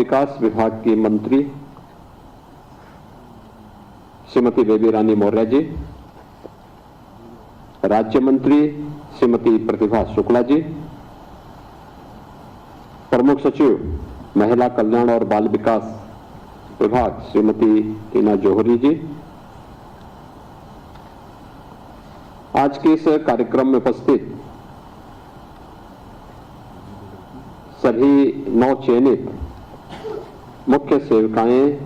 विकास विभाग की मंत्री श्रीमती बेबी रानी मौर्य जी, राज्य मंत्री श्रीमती प्रतिभा शुक्ला जी, प्रमुख सचिव महिला कल्याण और बाल विकास विभाग श्रीमती टीना जौहरी जी, आज के इस कार्यक्रम में उपस्थित सभी नौ चयनित मुख्य सेविकाएं,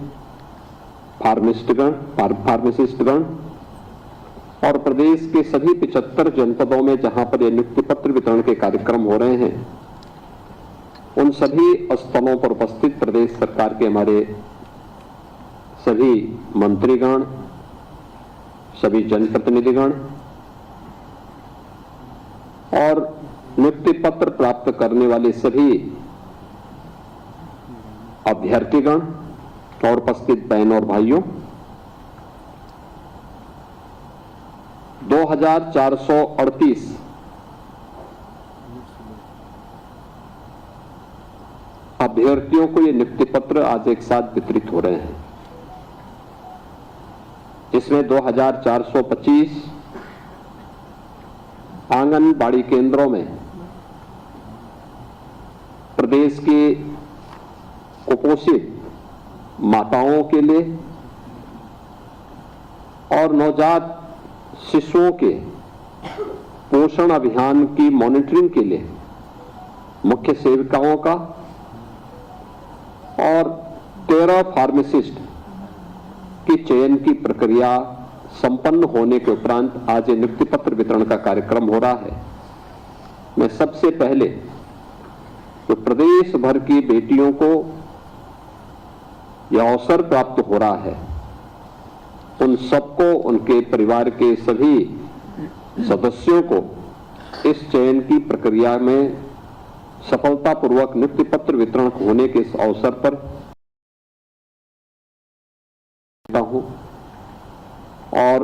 फार्मासिस्टगण और प्रदेश के सभी 75 जनपदों में जहां पर ये नियुक्ति पत्र वितरण के कार्यक्रम हो रहे हैं, उन सभी स्थलों पर उपस्थित प्रदेश सरकार के हमारे सभी मंत्रीगण, सभी जनप्रतिनिधिगण और नियुक्ति पत्र प्राप्त करने वाले सभी अभ्यर्थीगण और उपस्थित बहनों और भाइयों, 2438 अभ्यर्थियों को ये नियुक्ति पत्र आज एक साथ वितरित हो रहे हैं, जिसमें 2425 आंगनबाड़ी केंद्रों में प्रदेश की कुपोषित माताओं के लिए और नवजात शिशुओं के पोषण अभियान की मॉनिटरिंग के लिए मुख्य सेविकाओं का और 13 फार्मासिस्ट की चयन की प्रक्रिया संपन्न होने के उपरांत आज ये नियुक्ति पत्र वितरण का कार्यक्रम हो रहा है। मैं सबसे पहले तो प्रदेश भर की बेटियों को यह अवसर प्राप्त हो रहा है, उन सबको, उनके परिवार के सभी सदस्यों को इस चयन की प्रक्रिया में सफलतापूर्वक नियुक्ति पत्र वितरण होने के इस अवसर पर हूं और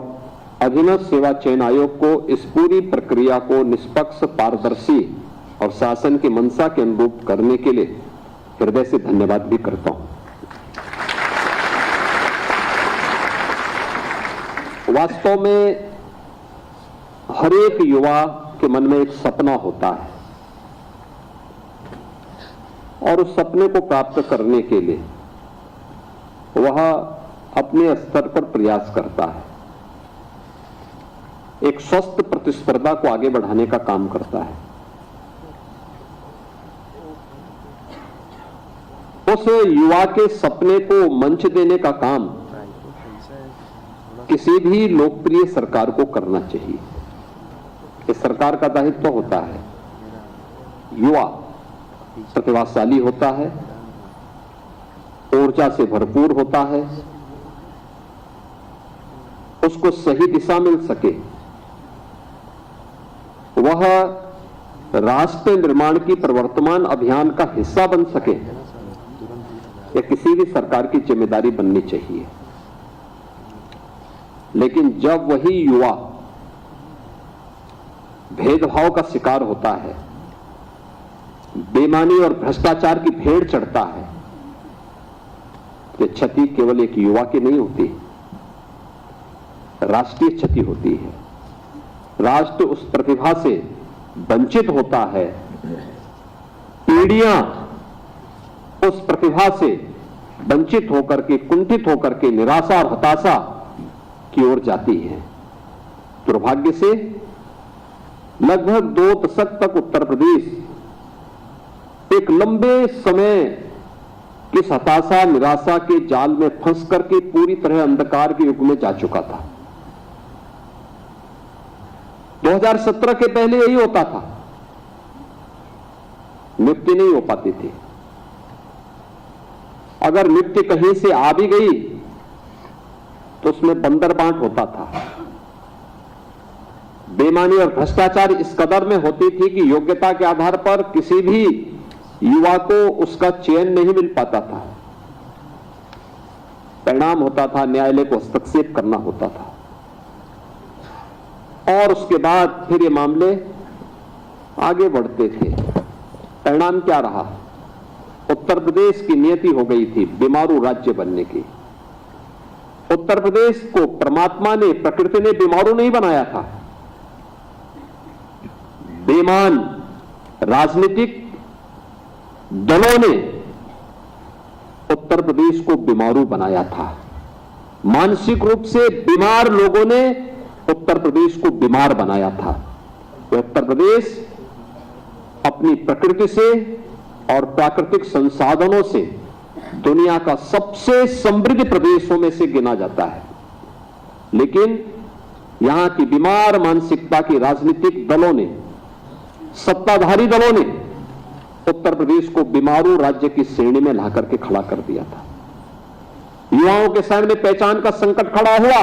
अधीनस्थ सेवा चयन आयोग को इस पूरी प्रक्रिया को निष्पक्ष, पारदर्शी और शासन की मंशा के अनुरूप करने के लिए हृदय से धन्यवाद भी करता हूं। वास्तव में हर एक युवा के मन में एक सपना होता है और उस सपने को प्राप्त करने के लिए वह अपने स्तर पर प्रयास करता है, एक स्वस्थ प्रतिस्पर्धा को आगे बढ़ाने का काम करता है। उस युवा के सपने को मंच देने का काम किसी भी लोकप्रिय सरकार को करना चाहिए। इस सरकार का दायित्व होता है, युवा प्रतिभाशाली होता है, ऊर्जा से भरपूर होता है, उसको सही दिशा मिल सके, वह राष्ट्र निर्माण की प्रवर्तमान अभियान का हिस्सा बन सके, यह किसी भी सरकार की जिम्मेदारी बननी चाहिए। लेकिन जब वही युवा भेदभाव का शिकार होता है, बेईमानी और भ्रष्टाचार की भेड़ चढ़ता है, तो क्षति केवल एक युवा की नहीं होती, राष्ट्रीय क्षति होती है। राष्ट्र उस प्रतिभा से वंचित होता है, पीढ़ियां उस प्रतिभा से वंचित होकर के, कुंठित होकर के निराशा और हताशा की ओर जाती है। दुर्भाग्य से लगभग 2 दशक तक उत्तर प्रदेश एक लंबे समय किस हताशा, निराशा के जाल में फंस करके पूरी तरह अंधकार के युग में जा चुका था। 2017 के पहले यही होता था, नियुक्ति नहीं हो पाती थी। अगर नियुक्ति कहीं से आ भी गई तो उसमें बंदर बांट होता था। बेईमानी और भ्रष्टाचार इस कदर में होती थी कि योग्यता के आधार पर किसी भी युवा को उसका चयन नहीं मिल पाता था। परिणाम होता था, न्यायालय को हस्तक्षेप करना होता था और उसके बाद फिर ये मामले आगे बढ़ते थे। परिणाम क्या रहा? उत्तर उत्तर प्रदेश की नियति हो गई थी बीमारू राज्य बनने की। उत्तर प्रदेश को परमात्मा ने, प्रकृति ने बीमारू नहीं बनाया था। बेईमान राजनीतिक दलों ने उत्तर प्रदेश को बीमारू बनाया था। मानसिक रूप से बीमार लोगों ने उत्तर प्रदेश को बीमार बनाया था। तो उत्तर प्रदेश अपनी प्रकृति से और प्राकृतिक संसाधनों से दुनिया का सबसे समृद्ध प्रदेशों में से गिना जाता है, लेकिन यहां की बीमार मानसिकता की राजनीतिक दलों ने, सत्ताधारी दलों ने उत्तर प्रदेश को बीमारू राज्य की श्रेणी में ला करके खड़ा कर दिया था। युवाओं के सामने पहचान का संकट खड़ा हुआ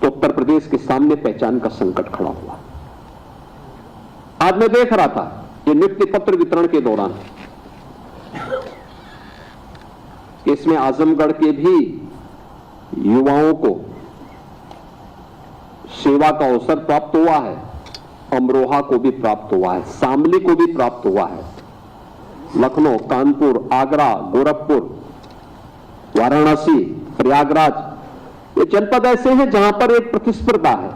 तो उत्तर प्रदेश के सामने पहचान का संकट खड़ा हुआ। आज मैं देख रहा था ये नियुक्ति पत्र वितरण के दौरान, इसमें आजमगढ़ के भी युवाओं को सेवा का अवसर प्राप्त हुआ है, अमरोहा को भी प्राप्त हुआ है, शामली को भी प्राप्त हुआ है, लखनऊ, कानपुर, आगरा, गोरखपुर, वाराणसी, प्रयागराज, ये जनपद ऐसे हैं जहां पर एक प्रतिस्पर्धा है।